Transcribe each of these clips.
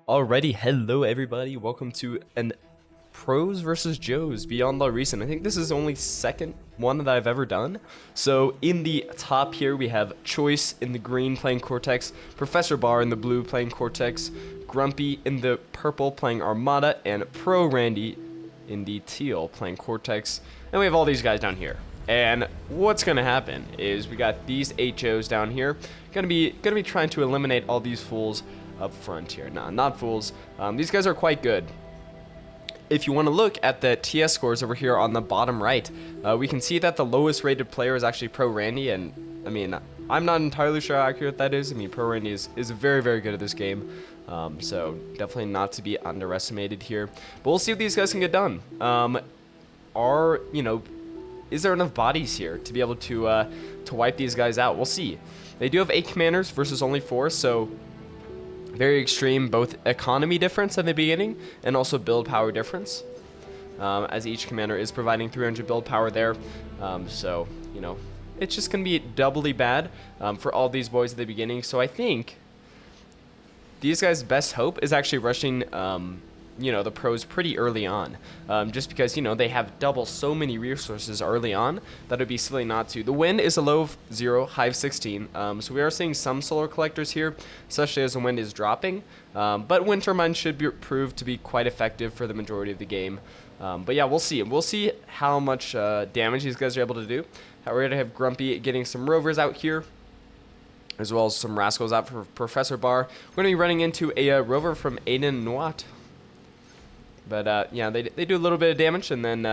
Alrighty, hello everybody, welcome to an Pros versus Joes Beyond the Recent. I think this is only second one that I've ever done. So in the top here we have Choice in the green playing Cortex, Professor Bar in the blue playing Cortex, Grumpy in the purple playing Armada, and Pro Randy in the teal playing Cortex. And we have all these guys down here. And what's gonna happen is we got these 8 Joes down here, gonna be trying to eliminate all these fools up front here. Nah, not fools. These guys are quite good. If you want to look at the TS scores over here on the bottom right, we can see that the lowest rated player is actually Pro Randy, and I mean, I'm not entirely sure how accurate that is. I mean, Pro Randy is very, very good at this game, so definitely not to be underestimated here. But we'll see if these guys can get done. Is there enough bodies here to be able to wipe these guys out? We'll see. They do have 8 commanders versus only 4, so very extreme both economy difference at the beginning and also build power difference, as each commander is providing 300 build power there. So, you know, it's just going to be doubly bad for all these boys at the beginning. So I think these guys' best hope is actually rushing the pros pretty early on, just because, you know, they have double so many resources early on that would be silly not to. The wind is a low of 0, high of 16, so we are seeing some solar collectors here, especially as the wind is dropping, but wind turbines should prove to be quite effective for the majority of the game. But yeah, we'll see how much damage these guys are able to do. We're going to have Grumpy getting some rovers out here, as well as some rascals out for Professor Bar. We're going to be running into a rover from Aiden Nuat. But, yeah, they do a little bit of damage, and then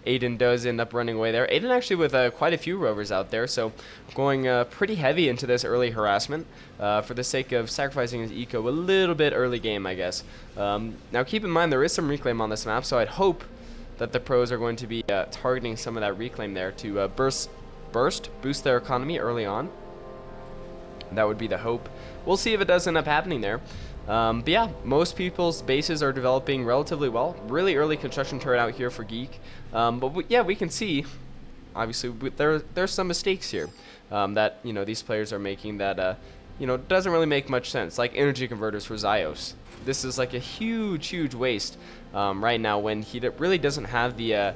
Aiden does end up running away there. Aiden actually with quite a few rovers out there, so going pretty heavy into this early harassment for the sake of sacrificing his eco a little bit early game, I guess. Now, keep in mind, there is some reclaim on this map, so I'd hope that the pros are going to be targeting some of that reclaim there to boost their economy early on. That would be the hope. We'll see if it does end up happening there. But yeah, most people's bases are developing relatively well. Really early construction turret out here for Geek. Yeah, we can see, obviously, there's some mistakes here that, you know, these players are making that, you know, doesn't really make much sense. Like energy converters for Zyos. This is like a huge waste right now when he really doesn't have the...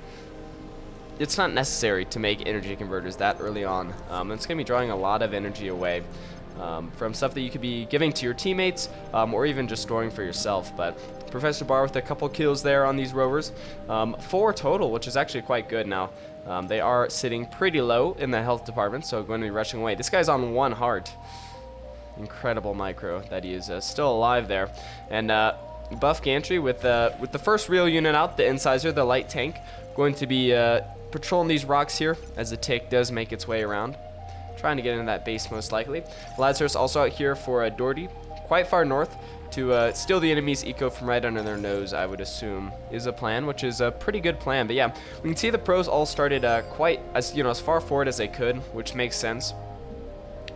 it's not necessary to make energy converters that early on. It's going to be drawing a lot of energy away. From stuff that you could be giving to your teammates, or even just storing for yourself. But Professor Bar with a couple kills there on these rovers. 4 total, which is actually quite good now. They are sitting pretty low in the health department, so going to be rushing away. This guy's on 1 heart. Incredible micro that he is still alive there. And Buff Gantry with the first real unit out, the Incisor, the light tank, going to be patrolling these rocks here as the tick does make its way around. Trying to get into that base most likely. Lazarus also out here for Doherty, quite far north to steal the enemy's eco from right under their nose, I would assume, is a plan, which is a pretty good plan. But yeah, we can see the pros all started quite as far forward as they could, which makes sense.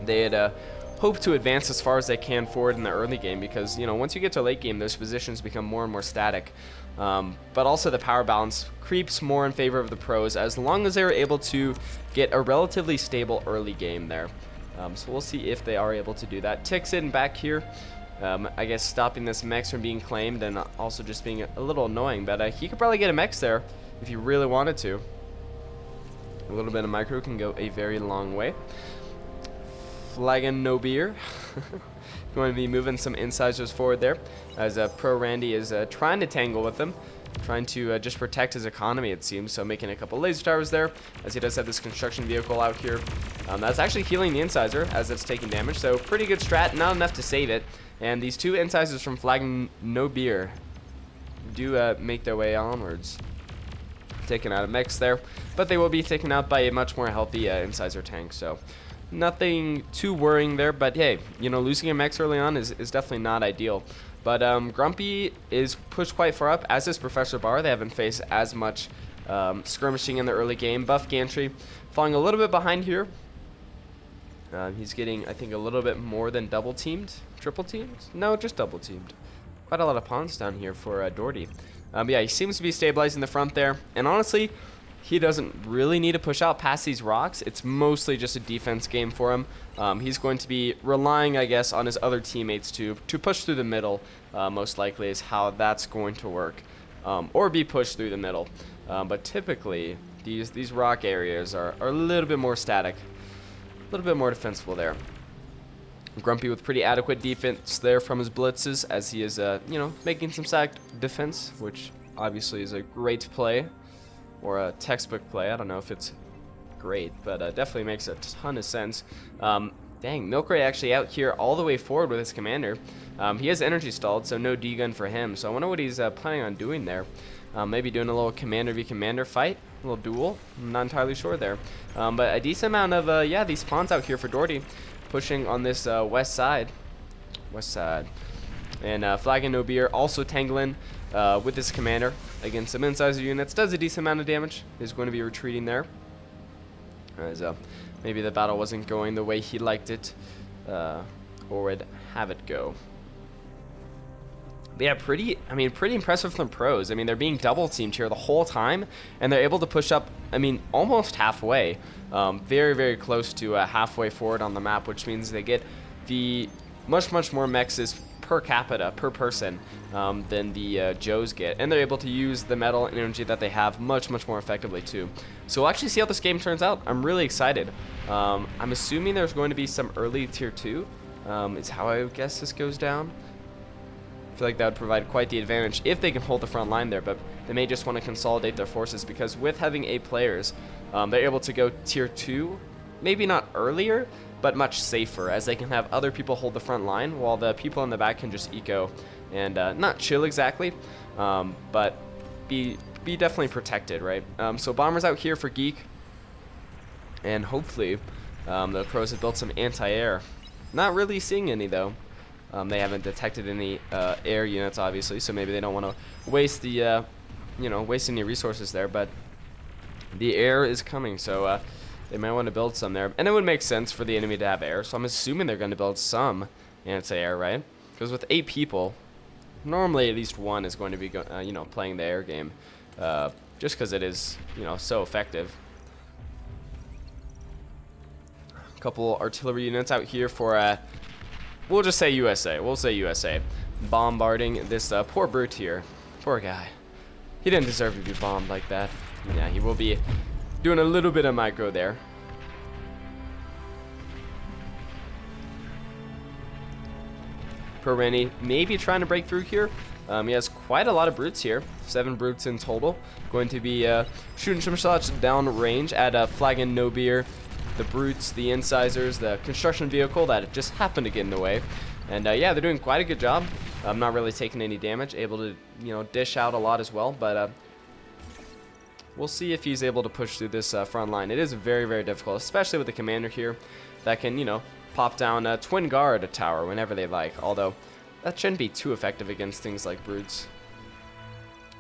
They had hoped to advance as far as they can forward in the early game because, you know, once you get to late game, those positions become more and more static. But also the power balance creeps more in favor of the pros as long as they're able to get a relatively stable early game there. So we'll see if they are able to do that. Tick's in back here, I guess stopping this Mex from being claimed and also just being a little annoying. But he could probably get a Mex there if he really wanted to. A little bit of micro can go a very long way. Flagging no beer. Going to be moving some incisors forward there as Pro Randy is trying to tangle with them, trying to just protect his economy, it seems. So making a couple laser towers there as he does have this construction vehicle out here. That's actually healing the incisor as it's taking damage, so pretty good strat, not enough to save it. And these 2 incisors from Flagging No Beer do make their way onwards. Taken out of mechs there, but they will be taken out by a much more healthy incisor tank, so nothing too worrying there. But hey, you know, losing a mech early on is definitely not ideal. But Grumpy is pushed quite far up, as is Professor Bar. They haven't faced as much skirmishing in the early game. Buff Gantry falling a little bit behind here. He's getting, I think, a little bit more than double teamed. Triple teamed? No, just double teamed. Quite a lot of pawns down here for Doherty. Yeah, he seems to be stabilizing the front there. And honestly, he doesn't really need to push out past these rocks. It's mostly just a defense game for him. He's going to be relying, I guess, on his other teammates to push through the middle, most likely is how that's going to work, or be pushed through the middle. But typically, these rock areas are a little bit more static, a little bit more defensible there. Grumpy with pretty adequate defense there from his blitzes, as he is, you know, making some stacked defense, which obviously is a great play, or a textbook play. I don't know if it's great, but definitely makes a ton of sense. Dang, Milkray actually out here all the way forward with his commander. He has energy stalled, so no D-gun for him. So I wonder what he's planning on doing there. Maybe doing a little commander v commander fight, a little duel. I'm not entirely sure there. But a decent amount of, yeah, these spawns out here for Doherty, pushing on this west side. And Flagon No Beer also tangling with his commander against some incisor units. Does a decent amount of damage. He's going to be retreating there, as maybe the battle wasn't going the way he liked it, or would have it go. But yeah, pretty impressive from the pros. I mean, they're being double teamed here the whole time, and they're able to push up, I mean, almost halfway. Very, very close to halfway forward on the map, which means they get the much more mexes per capita, per person, than the Joes get. And they're able to use the metal and energy that they have much more effectively too. So we'll actually see how this game turns out. I'm really excited. I'm assuming there's going to be some early tier 2, is how I would guess this goes down. I feel like that would provide quite the advantage if they can hold the front line there, but they may just want to consolidate their forces, because with having 8 players, they're able to go tier 2, maybe not earlier, but much safer, as they can have other people hold the front line while the people in the back can just eco and not chill exactly, but be definitely protected, right? So bombers out here for Geek, and hopefully the pros have built some anti-air. Not really seeing any though. They haven't detected any air units, obviously, so maybe they don't want to waste the, you know, waste any resources there. But the air is coming, so they might want to build some there, and it would make sense for the enemy to have air. So I'm assuming they're going to build some anti-air, right? Because with 8 people, normally at least one is going to be, you know, playing the air game, just because it is, you know, so effective. A couple artillery units out here for. We'll just say USA. We'll say USA. Bombarding this poor brute here. Poor guy. He didn't deserve to be bombed like that. Yeah, he will be doing a little bit of micro there. Pro Randy maybe trying to break through here. He has quite a lot of brutes here. 7 brutes in total. Going to be shooting some shots down range at Flagon No Beer, the brutes, the incisors, the construction vehicle that just happened to get in the way. And yeah, they're doing quite a good job. I'm not really taking any damage, able to, you know, dish out a lot as well, but we'll see if he's able to push through this front line. It is very difficult, especially with the commander here that can, you know, pop down a twin guard tower whenever they like, although that shouldn't be too effective against things like brutes,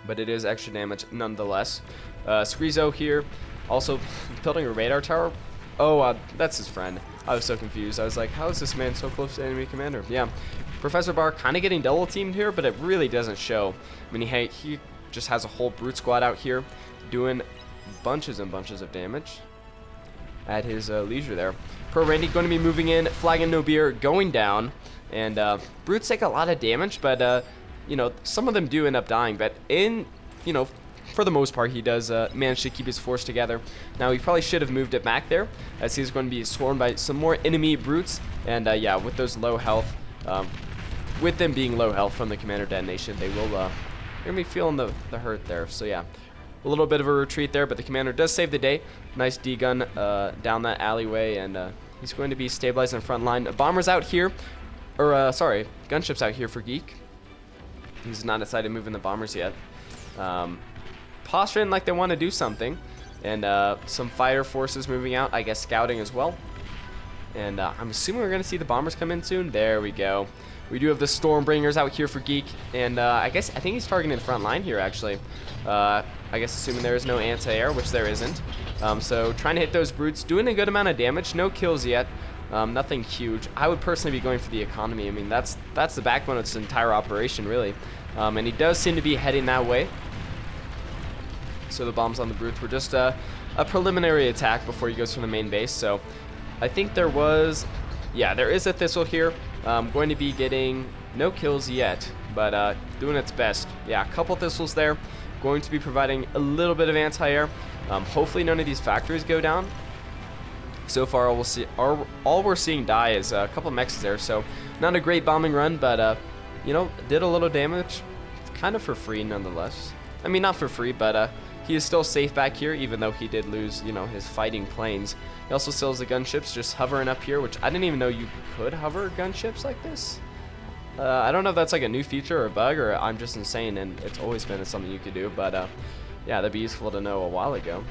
but it is extra damage nonetheless. Squeezo here also building a radar tower. Oh, that's his friend. I was so confused. I was like, how is this man so close to enemy commander? Yeah, Professor Bar kind of getting double teamed here, but it really doesn't show. I mean, he just has a whole brute squad out here doing bunches and bunches of damage at his leisure there. Pro Randy going to be moving in, Flagon No Beer going down, and brutes take a lot of damage, but you know, some of them do end up dying, but in, you know, for the most part, he does manage to keep his force together. Now, he probably should have moved it back there, as he's going to be swarmed by some more enemy brutes. And yeah, with those low health, with them being low health from the commander detonation, they will they're gonna be feeling the hurt there. So yeah, a little bit of a retreat there, but the commander does save the day. Nice D-gun down that alleyway, and he's going to be stabilizing the front line. Bombers out here, or sorry, gunships out here for Geek. He's not decided to move in the bombers yet. Posturing like they want to do something, and some fighter forces moving out, I guess scouting as well. And I'm assuming we're going to see the bombers come in soon. There we go. We do have the Stormbringers out here for Geek, and I think he's targeting the front line here actually. I guess assuming there is no anti-air, which there isn't. So trying to hit those brutes, doing a good amount of damage, no kills yet. Nothing huge. I would personally be going for the economy. I mean, that's the backbone of this entire operation really. And he does seem to be heading that way. So the bombs on the brutes were just a preliminary attack before he goes from the main base. So I think there was, yeah, there is a Thistle here. Going to be getting no kills yet, but doing its best. Yeah, a couple Thistles there. Going to be providing a little bit of anti-air. Hopefully none of these factories go down. So far, all we're seeing die is a couple mechs there. So not a great bombing run, but you know, did a little damage, kind of for free nonetheless. I mean, not for free, but he is still safe back here, even though he did lose, you know, his fighting planes. He also still has the gunships just hovering up here, which I didn't even know you could hover gunships like this. I don't know if that's like a new feature or a bug, or I'm just insane and it's always been something you could do, but yeah, that'd be useful to know a while ago.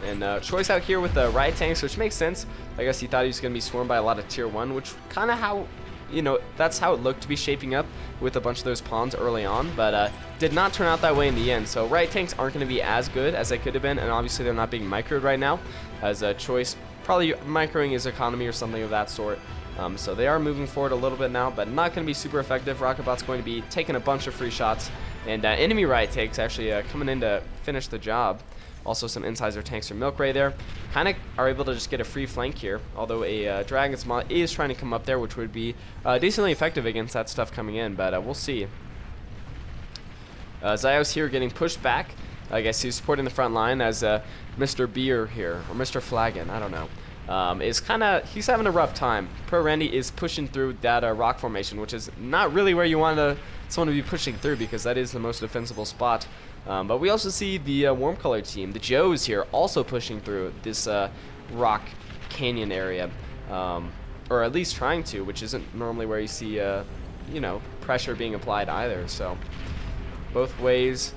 And Choice out here with the riot tanks, which makes sense. I guess he thought he was going to be swarmed by a lot of tier 1, which kind of how, you know, that's how it looked to be shaping up with a bunch of those pawns early on, but did not turn out that way in the end. So riot tanks aren't going to be as good as they could have been, and obviously they're not being microed right now, as Choice probably microing his economy or something of that sort. So they are moving forward a little bit now, but not going to be super effective. Rocketbot's going to be taking a bunch of free shots, and enemy riot tanks actually coming in to finish the job. Also some incisor tanks from Milkray there. Kind of are able to just get a free flank here, although a Dragon's Maw is trying to come up there, which would be decently effective against that stuff coming in, but we'll see. Zyos here getting pushed back. I guess he's supporting the front line as Mr. Beer here, or Mr. Flagon, I don't know. Is kind of, he's having a rough time. Pro Randy is pushing through that rock formation, which is not really where you want someone to be pushing through, because that is the most defensible spot. But we also see the warm colored team, the Joes here, also pushing through this rock canyon area, or at least trying to, which isn't normally where you see, you know, pressure being applied either. So both ways,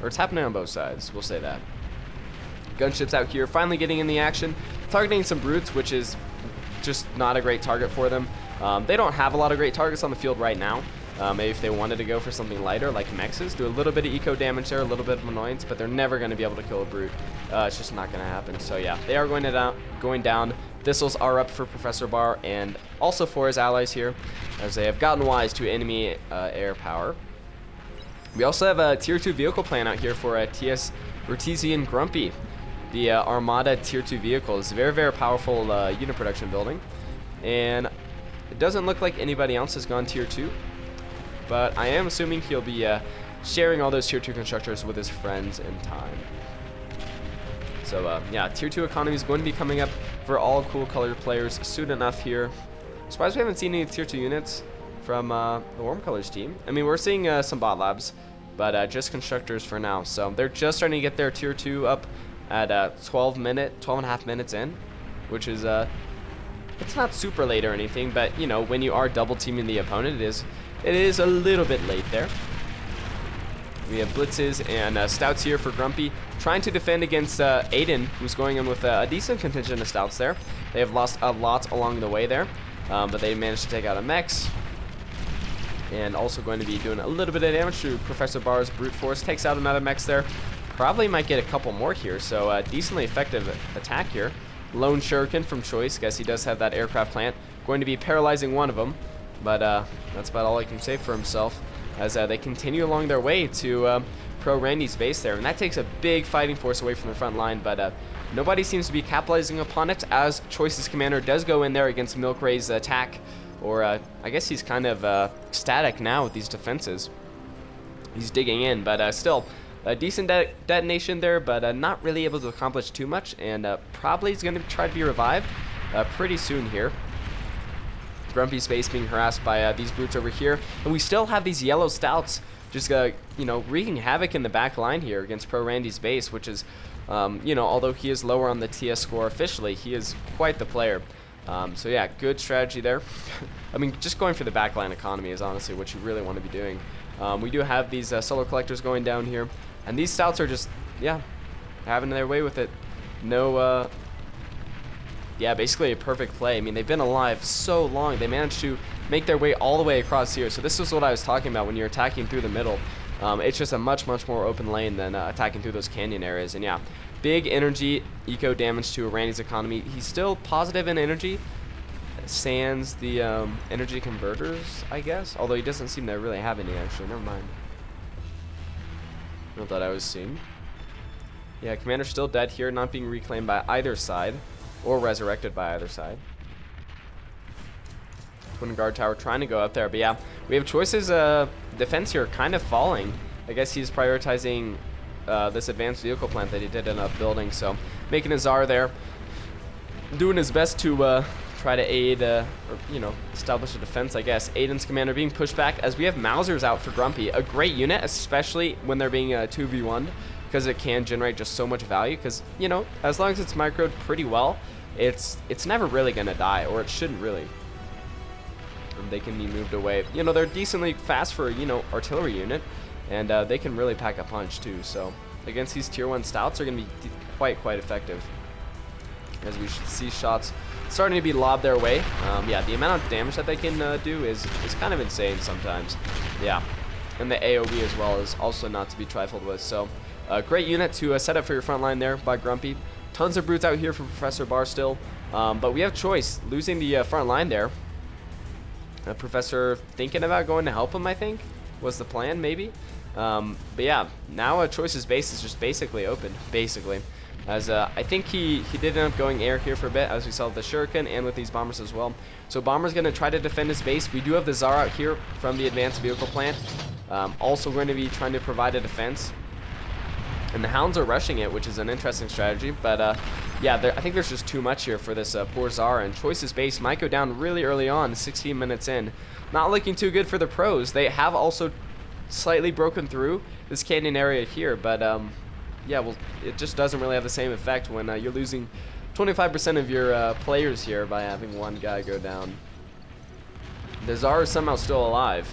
or it's happening on both sides, we'll say that. Gunships out here, finally getting in the action, targeting some brutes, which is just not a great target for them. They don't have a lot of great targets on the field right now. Maybe if they wanted to go for something lighter like Mexes, do a little bit of eco damage there, a little bit of annoyance, but they're never going to be able to kill a brute. It's just not going to happen. So yeah, they are going down. Thistles are up for Professor Bar and also for his allies here, as they have gotten wise to enemy air power. We also have a tier 2 vehicle plan out here for TS Artesian Grumpy. The Armada tier 2 vehicle is a very, very powerful unit production building, and it doesn't look like anybody else has gone tier 2. But I am assuming he'll be sharing all those tier 2 constructors with his friends in time. So yeah, tier 2 economy is going to be coming up for all cool colored players soon enough here. Surprised we haven't seen any tier 2 units from the warm colors team. I mean, we're seeing some bot labs, but just constructors for now. So they're just starting to get their tier 2 up at 12 and a half minutes in, which is it's not super late or anything, but you know, when you are double teaming the opponent, it is a little bit late there. We have blitzes and stouts here for Grumpy, trying to defend against Aiden, who's going in with a decent contingent of stouts there. They have lost a lot along the way there, but they managed to take out a Mex. And also going to be doing a little bit of damage to Professor Bar's brute force. Takes out another Mex there. Probably might get a couple more here, so decently effective attack here. Lone Shuriken from Choice, guess he does have that aircraft plant. Going to be paralyzing one of them. But that's about all he can say for himself, as they continue along their way to Pro Randy's base there. And that takes a big fighting force away from the front line, but nobody seems to be capitalizing upon it, as Choice's commander does go in there against Milkray's attack. Or I guess he's kind of static now with these defenses. He's digging in, but still a decent detonation there, but not really able to accomplish too much. And probably is going to try to be revived pretty soon here. Grumpy's base being harassed by these brutes over here, and we still have these yellow stouts just you know, wreaking havoc in the back line here against Pro Randy's base, which is you know, although he is lower on the TS score officially, he is quite the player. So yeah, good strategy there. I mean, just going for the backline economy is honestly what you really want to be doing. We do have these solar collectors going down here, and these stouts are just, yeah, having their way with it. No yeah, basically a perfect play. I mean, they've been alive so long. They managed to make their way all the way across here. So this is what I was talking about when you're attacking through the middle. It's just a much more open lane than attacking through those canyon areas. And yeah, big energy eco damage to Randy's economy. He's still positive in energy, sans the energy converters, I guess. Although he doesn't seem to really have any, actually. Never mind. Not that I was seeing. Yeah, Commander's still dead here, not being reclaimed by either side, or resurrected by either side. Twin Guard Tower trying to go up there, but yeah, we have choices. Defense here kind of falling. I guess he's prioritizing this advanced vehicle plant that he did end up building, so making a Tsar there, doing his best to try to aid, or, you know, establish a defense, I guess. Aiden's commander being pushed back as we have Mausers out for Grumpy. A great unit, especially when they're being 2v1'd, because it can generate just so much value, because, you know, as long as it's microed pretty well, it's never really going to die, or it shouldn't really. They can be moved away. You know, they're decently fast for, you know, artillery unit, and they can really pack a punch too. So against these tier 1 stouts are going to be quite effective, as we should see shots starting to be lobbed their way. Yeah, the amount of damage that they can do is kind of insane sometimes. Yeah, and the AoE as well is also not to be trifled with. So great unit to set up for your front line there by Grumpy. Tons of brutes out here for Professor Bar still, but we have choice losing the front line there. Professor thinking about going to help him, I think, was the plan, maybe. But yeah, now Choice's base is just basically open, as I think he did end up going air here for a bit, as we saw with the Shuriken and with these bombers as well. So Bomber's going to try to defend his base. We do have the Tsar out here from the advanced vehicle plant, also going to be trying to provide a defense. And the Hounds are rushing it, which is an interesting strategy. But yeah, I think there's just too much here for this poor Tsar. And Choice's base might go down really early on, 16 minutes in. Not looking too good for the pros. They have also slightly broken through this canyon area here. But yeah, well, it just doesn't really have the same effect when you're losing 25% of your players here by having one guy go down. The Tsar is somehow still alive,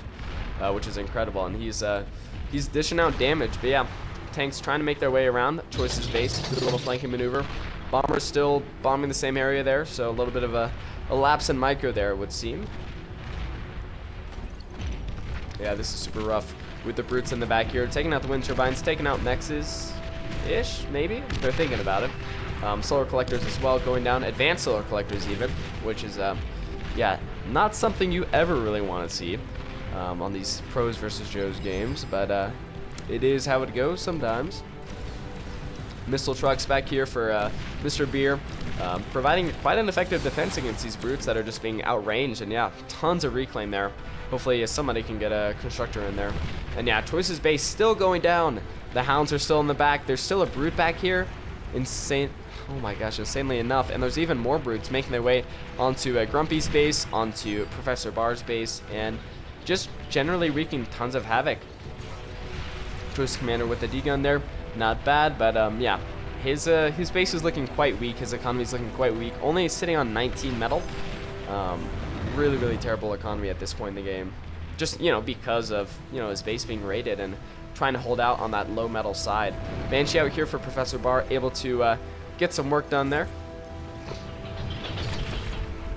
which is incredible. And he's dishing out damage. But yeah, tanks trying to make their way around Choice's base, do a little flanking maneuver. Bomber's still bombing the same area there, so a little bit of a lapse in micro there, it would seem. Yeah, this is super rough with the brutes in the back here, taking out the wind turbines, taking out Nexus-ish, maybe? They're thinking about it. Solar collectors as well going down, advanced solar collectors even, which is, yeah, not something you ever really want to see on these pros versus Joes games, but it is how it goes sometimes. Missile trucks back here for Mr. Beer, providing quite an effective defense against these brutes that are just being outranged. And yeah, tons of reclaim there. Hopefully somebody can get a constructor in there. And yeah, Choice's base still going down. The Hounds are still in the back. There's still a brute back here. Insane. Oh my gosh, insanely enough. And there's even more brutes making their way onto Grumpy's base, onto Professor Bar's base, and just generally wreaking tons of havoc. Choice commander with the D-gun there, not bad, but yeah, his base is looking quite weak. His economy is looking quite weak. Only sitting on 19 metal. Really terrible economy at this point in the game. Just, you know, because of, you know, his base being raided and trying to hold out on that low metal side. Banshee out here for Professor Bar, able to get some work done there.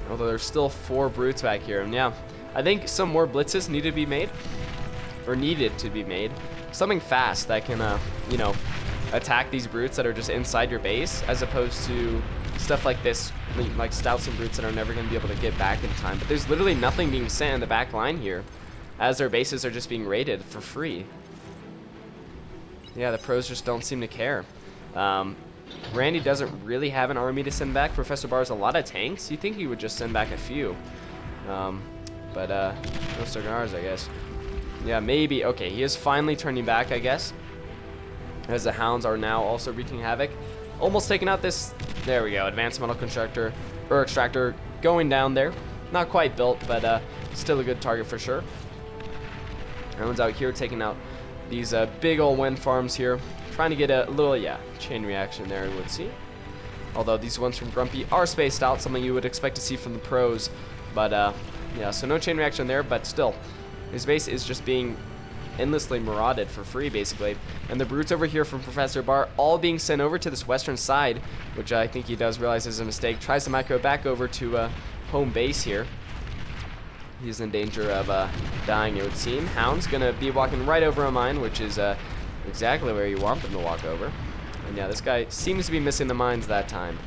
Although there's still 4 brutes back here, and yeah, I think some more blitzes need to be made, or needed to be made. Something fast that can, you know, attack these brutes that are just inside your base, as opposed to stuff like this, like stouts and brutes that are never going to be able to get back in time. But there's literally nothing being sent in the back line here, as their bases are just being raided for free. Yeah, the pros just don't seem to care. Randy doesn't really have an army to send back. Professor Bar has a lot of tanks. You'd think he would just send back a few. But no cigars, I guess. Yeah, maybe. Okay, he is finally turning back, I guess, as the Hounds are now also wreaking havoc. Almost taking out this, there we go, advanced metal constructor, or extractor going down there. Not quite built, but still a good target for sure. Hounds out here taking out these big old wind farms here, trying to get a little, yeah, chain reaction there, you would see. Although these ones from Grumpy are spaced out, something you would expect to see from the pros. But yeah, so no chain reaction there, but still, his base is just being endlessly marauded for free, basically. And the brutes over here from Professor Bar all being sent over to this western side, which I think he does realize is a mistake. Tries to micro back over to home base here. He's in danger of dying, it would seem. Hound's going to be walking right over a mine, which is exactly where you want them to walk over. And yeah, this guy seems to be missing the mines that time.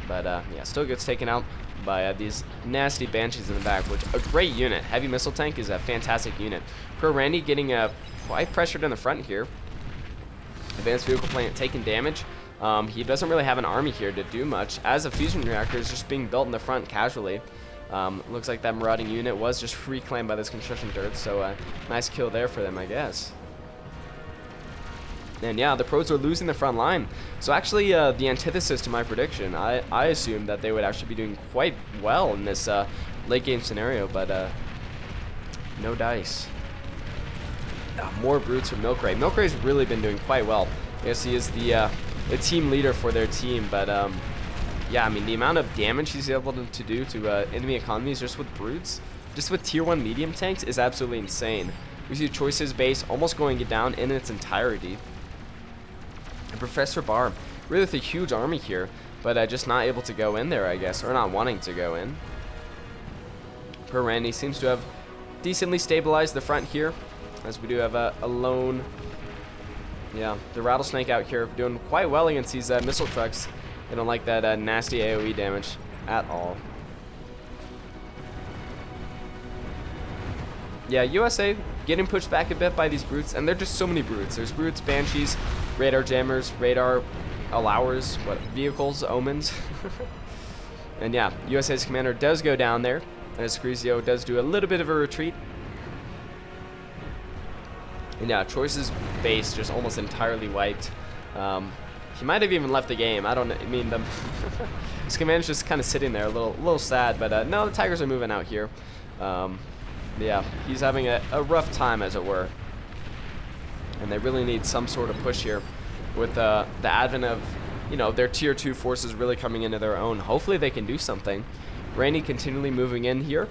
But yeah, still gets taken out by these nasty Banshees in the back, which a great unit. Heavy missile tank is a fantastic unit. Pro Randy getting quite pressured in the front here. Advanced vehicle plant taking damage. He doesn't really have an army here to do much, as a fusion reactor is just being built in the front casually. Looks like that marauding unit was just reclaimed by this construction dirt, so nice kill there for them, I guess. And yeah, the pros are losing the front line. So actually, the antithesis to my prediction, I assumed that they would actually be doing quite well in this late game scenario, but no dice. More brutes from Milkray. Milkray's really been doing quite well. I guess he is the team leader for their team, but yeah, I mean, the amount of damage he's able to do to enemy economies just with brutes, just with tier 1 medium tanks, is absolutely insane. We see Choice's base almost going down in its entirety. And Professor Barr, really with a huge army here, but just not able to go in there, I guess, or not wanting to go in. Per Randy seems to have decently stabilized the front here, as we do have a lone, yeah, the Rattlesnake out here doing quite well against these missile trucks. They don't like that nasty AoE damage at all. Yeah, USA getting pushed back a bit by these brutes, and they're just so many brutes. There's brutes, banshees, radar jammers, radar allowers, what, vehicles, omens. And yeah, USA's commander does go down there, as Grizio does do a little bit of a retreat. And yeah, Choice's base just almost entirely wiped. He might have even left the game. I don't know. I mean, his commander's just kind of sitting there, a little sad. But no, the Tigers are moving out here. Yeah, he's having a rough time, as it were. And they really need some sort of push here, with the advent of, you know, their tier 2 forces really coming into their own. Hopefully they can do something. Randy continually moving in here.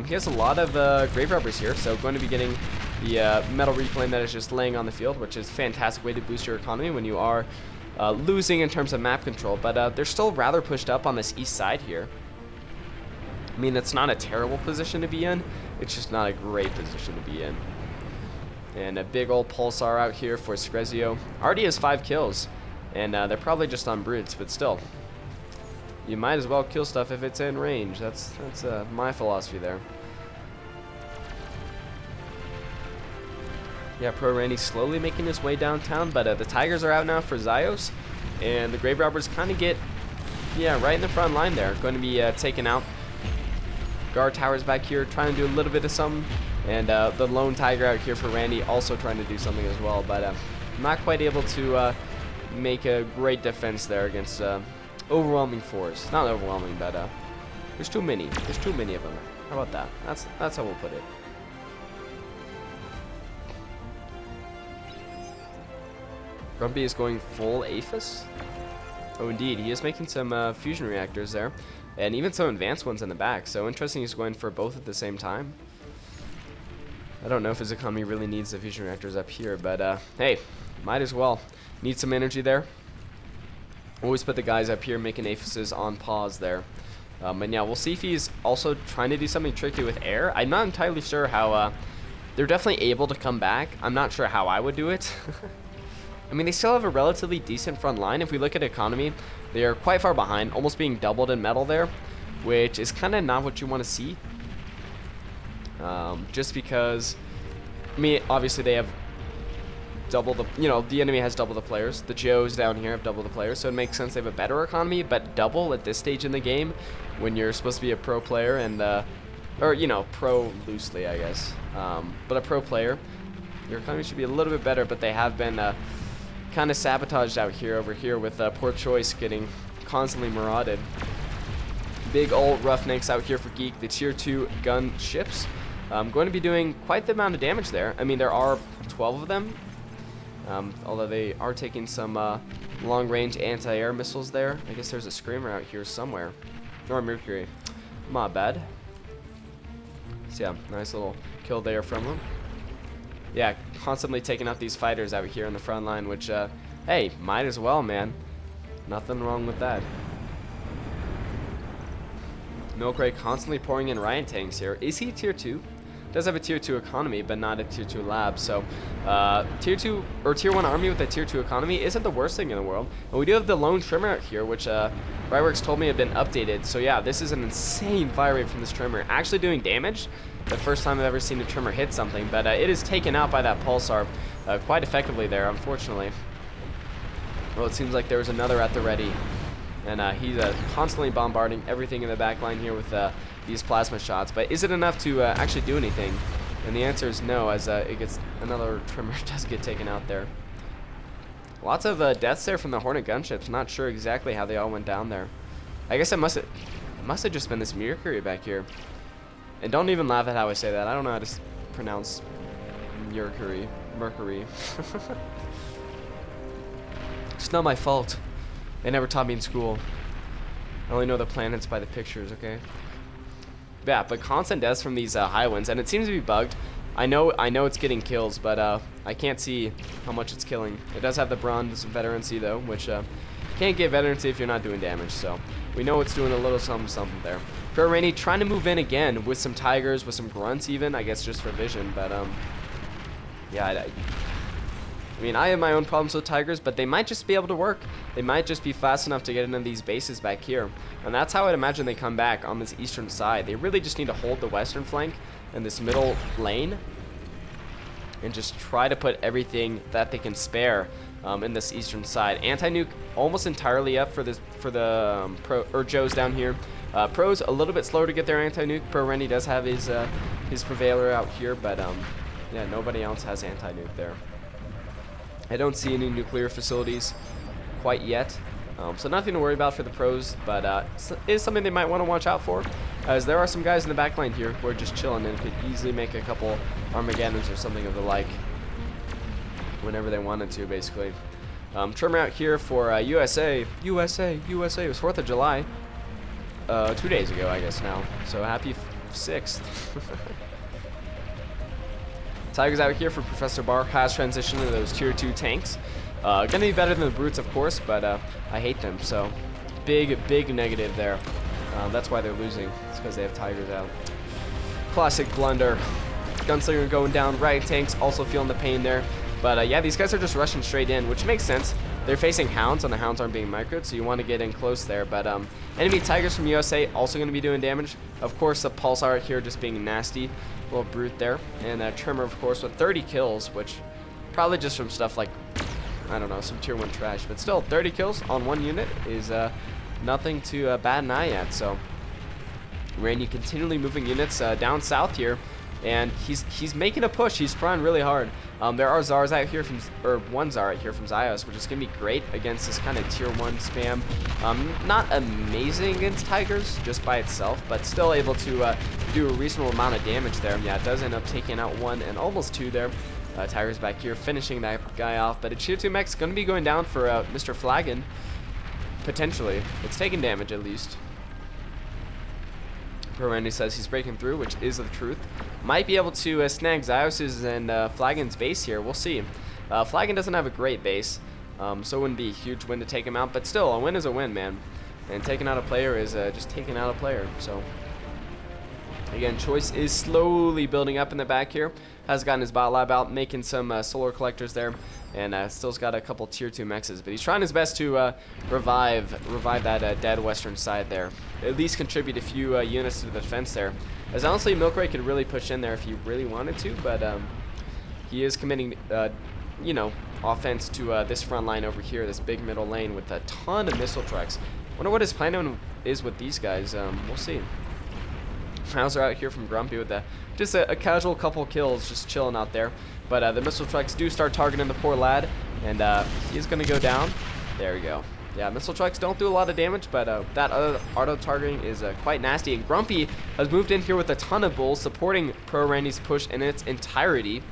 He has a lot of grave robbers here, so going to be getting the metal reclaim that is just laying on the field, which is a fantastic way to boost your economy when you are losing in terms of map control. But they're still rather pushed up on this east side here. I mean, that's not a terrible position to be in. It's just not a great position to be in. And a big old pulsar out here for Screzio. Already has 5 kills, and they're probably just on brutes, but still. You might as well kill stuff if it's in range. That's my philosophy there. Yeah, Pro Randy slowly making his way downtown, but the Tigers are out now for Zyos, and the Grave Robbers kind of get, yeah, right in the front line there. Going to be taken out. Guard towers back here trying to do a little bit of something, and the lone Tiger out here for Randy also trying to do something as well, but not quite able to make a great defense there against overwhelming force. Not overwhelming, but there's too many. There's too many of them. How about that? That's how we'll put it. Grumpy is going full Aphis. Oh, indeed. He is making some fusion reactors there, and even some advanced ones in the back. So interesting he's going for both at the same time. I don't know if his economy really needs the fusion reactors up here, but hey, might as well. Need some energy there. Always put the guys up here making Aphises on pause there. And yeah, we'll see if he's also trying to do something tricky with air. I'm not entirely sure how they're definitely able to come back. I'm not sure how I would do it. I mean, they still have a relatively decent front line. If we look at economy, they are quite far behind, almost being doubled in metal there, which is kind of not what you want to see. Just because, I mean, obviously they have double the, you know, the enemy has double the players. The Joes down here have double the players, so it makes sense they have a better economy, but double at this stage in the game when you're supposed to be a pro player and, or, you know, pro loosely, I guess. But a pro player, your economy should be a little bit better, but they have been kind of sabotaged out here over here with poor choice getting constantly marauded. Big old roughnecks out here for Geek, the tier 2 gun ships. Going to be doing quite the amount of damage there. I mean, there are 12 of them, although they are taking some long-range anti-air missiles there. I guess there's a Screamer out here somewhere. Or Mercury. My bad. So yeah, nice little kill there from them. Yeah, constantly taking out these fighters out here in the front line, which, hey, might as well, man. Nothing wrong with that. Milkray constantly pouring in Riot tanks here. Is he tier 2? Does have a tier 2 economy, but not a tier 2 lab. So, tier 2 or tier 1 army with a tier 2 economy isn't the worst thing in the world. And we do have the lone Trimmer out here, which Riotworks told me had been updated. So yeah, this is an insane fire rate from this Trimmer. Actually doing damage. The first time I've ever seen a Trimmer hit something, but it is taken out by that Pulsar quite effectively there, unfortunately. Well, it seems like there was another at the ready. And he's constantly bombarding everything in the back line here with these plasma shots. But is it enough to actually do anything? And the answer is no, as it gets another trimmer does get taken out there. Lots of deaths there from the Hornet gunships. Not sure exactly how they all went down there. I guess it must have just been this Mercury back here. And don't even laugh at how I say that. I don't know how to pronounce Mercury. It's not my fault. They never taught me in school. I only know the planets by the pictures, okay? Yeah, but constant deaths from these high winds, and it seems to be bugged. I know it's getting kills, but I can't see how much it's killing. It does have the bronze veterancy though, which can't get veterancy if you're not doing damage. So we know it's doing a little something there. Pro Rainy trying to move in again with some tigers, with some grunts even, I guess just for vision. But yeah, I mean, I have my own problems with tigers, but they might just be able to work. They might just be fast enough to get into these bases back here. And that's how I'd imagine they come back on this eastern side. They really just need to hold the western flank and this middle lane and just try to put everything that they can spare in this eastern side. Anti-nuke almost entirely up for the pro or Joes down here. Pro's a little bit slower to get their anti-nuke. Pro Rennie does have his Prevailer out here, but yeah, nobody else has anti-nuke there. I don't see any nuclear facilities quite yet, so nothing to worry about for the pros, but it is something they might want to watch out for, as there are some guys in the back line here who are just chilling and could easily make a couple Armageddons or something of the like whenever they wanted to, basically. Trimmer out here for USA. It was 4th of July, 2 days ago, I guess now, so happy 6th. Tigers out here for Professor Bar has transitioned to those tier 2 tanks. Gonna be better than the brutes, of course, but I hate them, so big negative there. That's why they're losing. It's because they have Tigers out. Classic blunder. Gunslinger going down. Riot tanks also feeling the pain there. But yeah, these guys are just rushing straight in, which makes sense. They're facing hounds, and the hounds aren't being microed, so you want to get in close there. But enemy Tigers from USA also going to be doing damage. Of course, the Pulsar out here just being nasty. Little brute there. And Trimmer, of course, with 30 kills, which probably just from stuff like, I don't know, some tier 1 trash. But still, 30 kills on one unit is nothing to bat an eye at. So Randy continually moving units down south here. And he's making a push. He's trying really hard. There are Zars out here one Zar out here from Zyos, which is gonna be great against this kind of tier 1 spam. Not amazing against Tigers just by itself, but still able to do a reasonable amount of damage there. Yeah, it does end up taking out 1 and almost 2 there. Tigers back here finishing that guy off, but a tier 2 mech's gonna be going down for Mr. Flagon. Potentially, it's taking damage at least. Randy says he's breaking through, which is the truth. Might be able to snag Zyos's and Flagon's base here. We'll see. Flagon doesn't have a great base, so it wouldn't be a huge win to take him out. But still, a win is a win, man. And taking out a player is just taking out a player. So again, Choice is slowly building up in the back here. Has gotten his bot lab out, making some solar collectors there, and still's got a couple tier 2 mexes. But he's trying his best to revive that dead western side there. At least contribute a few units to the defense there. As honestly, Milkray could really push in there if he really wanted to, but he is committing, you know, offense to this front line over here, this big middle lane with a ton of missile trucks. Wonder what his plan is with these guys. We'll see. Hauser out here from Grumpy with just a casual couple kills, just chilling out there. But the missile trucks do start targeting the poor lad, and he's gonna go down. There we go. Yeah, missile trucks don't do a lot of damage, but that other auto targeting is quite nasty. And Grumpy has moved in here with a ton of bulls, supporting Pro Randy's push in its entirety.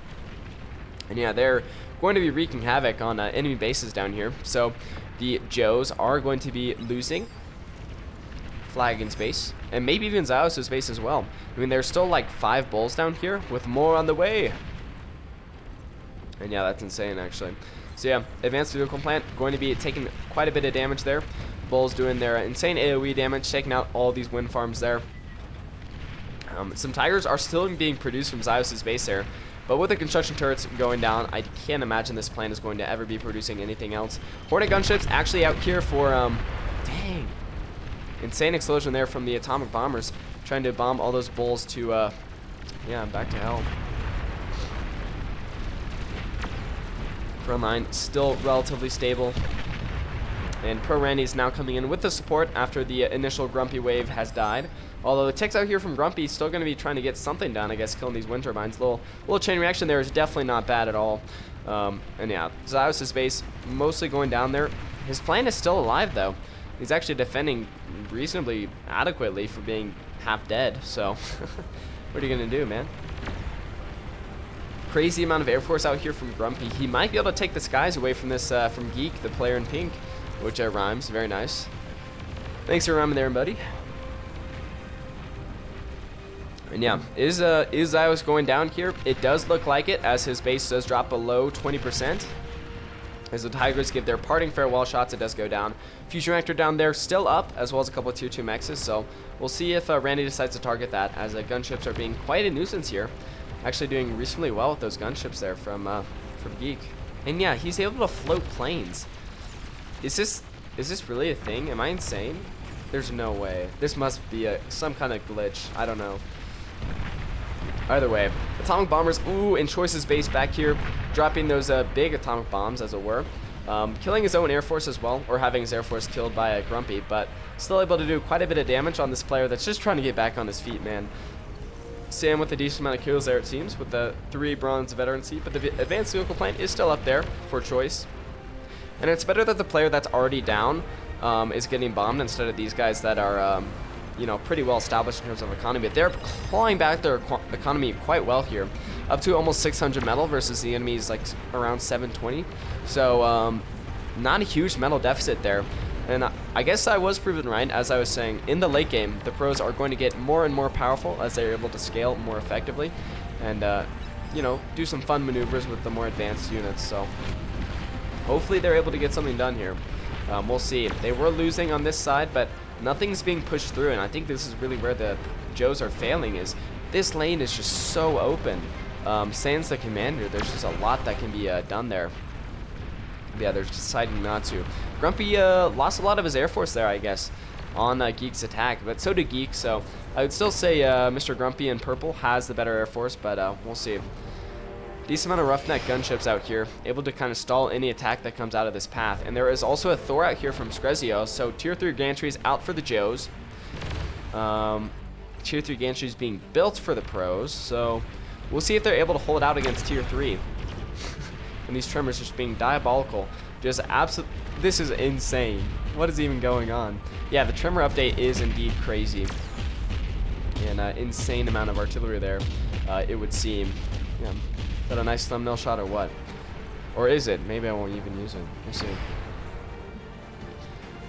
And yeah, they're going to be wreaking havoc on enemy bases down here. So the Joes are going to be losing Flagon's base, and maybe even Zyos' base as well. I mean, there's still like 5 bulls down here, with more on the way. And yeah, that's insane, actually. So yeah, advanced vehicle plant going to be taking quite a bit of damage there. Bulls doing their insane AoE damage, taking out all these wind farms there. Some Tigers are still being produced from Zyos' base there, but with the construction turrets going down, I can't imagine this plant is going to ever be producing anything else. Hornet gunships actually out here for, dang. Insane explosion there from the atomic bombers, trying to bomb all those bulls to, yeah, back to hell. Front line still relatively stable. And Pro Randy is now coming in with the support after the initial Grumpy wave has died. Although the ticks out here from Grumpy is still going to be trying to get something done, I guess, killing these wind turbines. Little chain reaction there is definitely not bad at all. And yeah, Zyos' base mostly going down there. His plan is still alive, though. He's actually defending reasonably adequately for being half dead. So, what are you going to do, man? Crazy amount of Air Force out here from Grumpy. He might be able to take the skies away from this, from Geek, the player in pink, which rhymes. Very nice. Thanks for rhyming there, buddy. And yeah, is Zyos going down here? It does look like it, as his base does drop below 20%. As the Tigers give their parting farewell shots, it does go down. Fusion Reactor down there still up, as well as a couple of tier 2 mexes, so we'll see if Randy decides to target that, as gunships are being quite a nuisance here. Actually doing reasonably well with those gunships there from Geek. And yeah, he's able to float planes. Is this really a thing? Am I insane? There's no way. This must be some kind of glitch. I don't know. Either way, atomic bombers, ooh, and Choice's base back here, dropping those big atomic bombs, as it were. Killing his own Air Force as well, or having his Air Force killed by a Grumpy, but still able to do quite a bit of damage on this player that's just trying to get back on his feet, man. Sam with a decent amount of kills there, it seems, with the 3 bronze veterancy, but the advanced vehicle plant is still up there for Choice. And it's better that the player that's already down is getting bombed instead of these guys that are, you know, pretty well established in terms of economy. But they're clawing back their economy quite well here, up to almost 600 metal versus the enemy's like around 720. So not a huge metal deficit there. And I guess I was proven right, as I was saying. In the late game, the pros are going to get more and more powerful as they're able to scale more effectively and, you know, do some fun maneuvers with the more advanced units. So hopefully they're able to get something done here. We'll see. They were losing on this side, but nothing's being pushed through, and I think this is really where the Joes are failing, is this lane is just so open. Sans the commander, there's just a lot that can be done there. Yeah, they're deciding not to. Grumpy lost a lot of his Air Force there, I guess, on Geek's attack, but so did Geek, so I would still say Mr. Grumpy in purple has the better Air Force, but we'll see. Decent amount of roughneck gunships out here, able to kind of stall any attack that comes out of this path. And there is also a Thor out here from Screzio, so tier 3 gantries out for the Joes. Tier 3 gantries being built for the pros, so we'll see if they're able to hold out against tier 3. And these tremors just being diabolical. Just absolute. This is insane. What is even going on? Yeah, the tremor update is indeed crazy. And insane amount of artillery there, it would seem. Yeah. Is that a nice thumbnail shot or what? Or is it? Maybe I won't even use it. We'll see.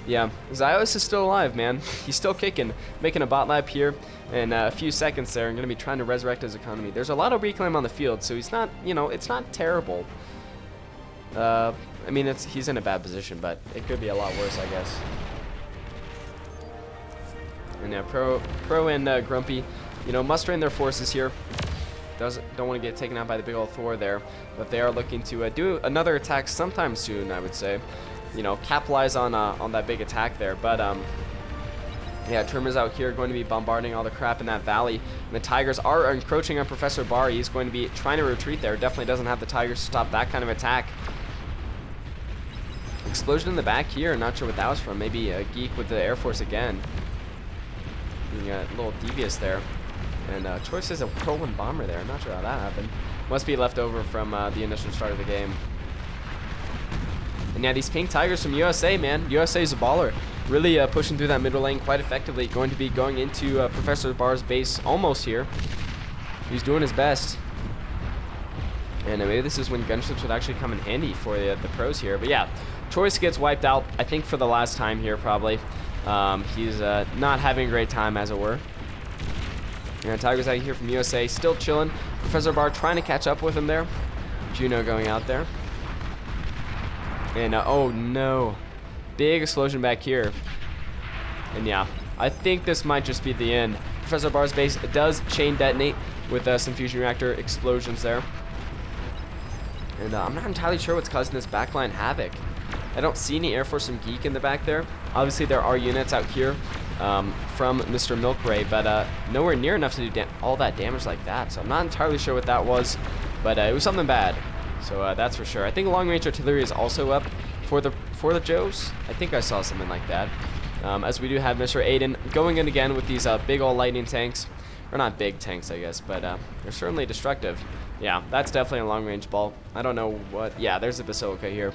Yeah, Zyos is still alive, man. He's still kicking, making a bot lap here in a few seconds there, and going to be trying to resurrect his economy. There's a lot of reclaim on the field, so he's not, you know, it's not terrible. I mean, he's in a bad position, but it could be a lot worse, I guess. And yeah, Pro and Grumpy, you know, mustering their forces here. Don't want to get taken out by the big old Thor there, but they are looking to do another attack sometime soon, I would say. You know, capitalize on that big attack there. But yeah, Tremors out here going to be bombarding all the crap in that valley. And the Tigers are encroaching on Professor Bar. He's going to be trying to retreat there. Definitely doesn't have the Tigers to stop that kind of attack. Explosion in the back here. Not sure what that was from. Maybe a Geek with the Air Force again. Being a little devious there. And Choice is a Pro 1 bomber there. I'm not sure how that happened. Must be left over from the initial start of the game. And yeah, these pink Tigers from USA, man. USA is a baller. Really pushing through that middle lane quite effectively. Going to be going into Professor Bar's base almost here. He's doing his best. And maybe this is when gunships would actually come in handy for the pros here. But yeah, Choice gets wiped out, I think, for the last time here, probably. He's not having a great time, as it were. And Tigers out here from USA, still chilling. Professor Bar trying to catch up with him there. Juno going out there. And oh no, big explosion back here. And yeah, I think this might just be the end. Professor Bar's base does chain detonate with some fusion reactor explosions there. And I'm not entirely sure what's causing this backline havoc. I don't see any Air Force from Geek in the back there. Obviously there are units out here from Mr. Milkray, but nowhere near enough to do all that damage like that. So I'm not entirely sure what that was, but it was something bad. So that's for sure. I think long range artillery is also up for the Joes. I think I saw something like that. As we do have Mr. Aiden going in again with these big old lightning tanks. Or not big tanks, I guess, but they're certainly destructive. Yeah, that's definitely a long-range ball. I don't know what... Yeah, there's a Basilica here,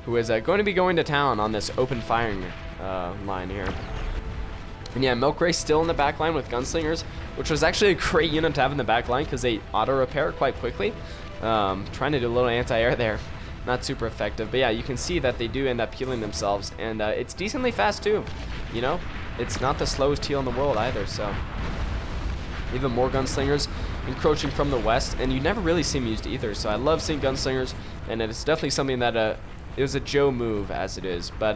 who is going to be going to town on this open firing line here. And yeah, Milk Ray still in the back line with Gunslingers, which was actually a great unit to have in the back line because they auto-repair quite quickly. Trying to do a little anti-air there. Not super effective, but yeah, you can see that they do end up healing themselves, and it's decently fast too. You know, it's not the slowest heal in the world either, so... Even more Gunslingers encroaching from the west, and you never really see them used either, so I love seeing Gunslingers, and it's definitely something that it was a Joe move as it is. But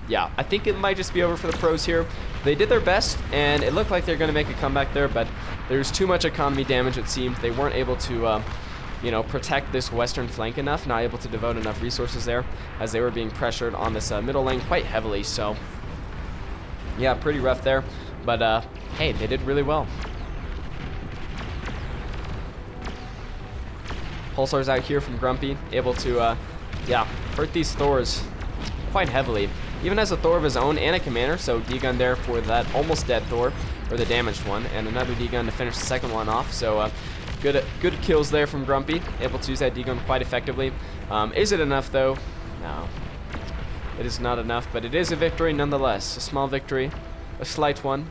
yeah, I think it might just be over for the pros here. They did their best, and it looked like they're going to make a comeback there, but there's too much economy damage, it seemed. They weren't able to, you know, protect this western flank enough, not able to devote enough resources there, as they were being pressured on this middle lane quite heavily, so yeah, pretty rough there. But hey, they did really well. Pulsar's out here from Grumpy, able to, yeah, hurt these Thors quite heavily. Even has a Thor of his own and a commander, so D-gun there for that almost dead Thor, or the damaged one, and another D-gun to finish the second one off. So good kills there from Grumpy, able to use that D-gun quite effectively. Is it enough though? No, it is not enough, but it is a victory nonetheless. A small victory, a slight one.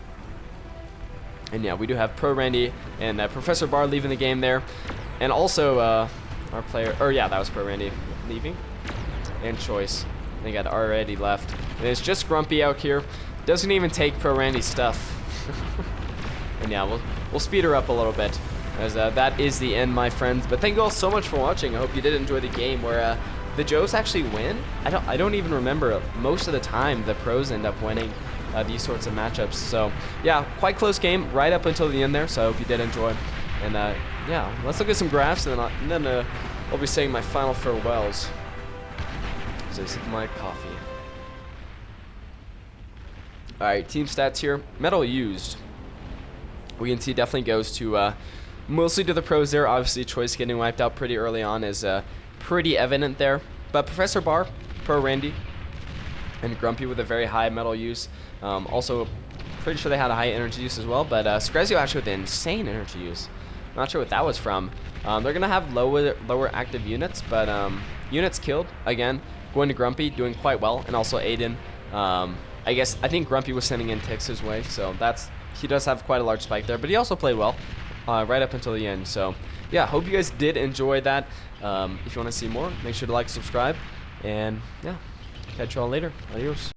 And yeah, we do have Pro Randy and Professor Bar leaving the game there. And also, our player, or yeah, that was Pro Randy leaving. And Choice, I think I'd already left. And it's just Grumpy out here. Doesn't even take Pro Randy's stuff. And yeah, we'll speed her up a little bit, as that is the end, my friends. But thank you all so much for watching. I hope you did enjoy the game where the Joes actually win. I don't even remember. Most of the time, the pros end up winning these sorts of matchups. So yeah, quite close game right up until the end there. So I hope you did enjoy. And yeah, let's look at some graphs, and then I'll be saying my final farewells as I sip my coffee. Alright, team stats here. Metal used, we can see definitely goes to mostly to the pros there. Obviously, Choice getting wiped out pretty early on is pretty evident there. But Professor Bar, Pro Randy, and Grumpy with a very high metal use. Also, pretty sure they had a high energy use as well, but Screzio actually with insane energy use. Not sure what that was from. They're going to have lower active units, but units killed, again, going to Grumpy, doing quite well, and also Aiden. I think Grumpy was sending in ticks his way, so he does have quite a large spike there, but he also played well right up until the end. So yeah, hope you guys did enjoy that. If you want to see more, make sure to like, subscribe, and yeah, catch you all later. Adios.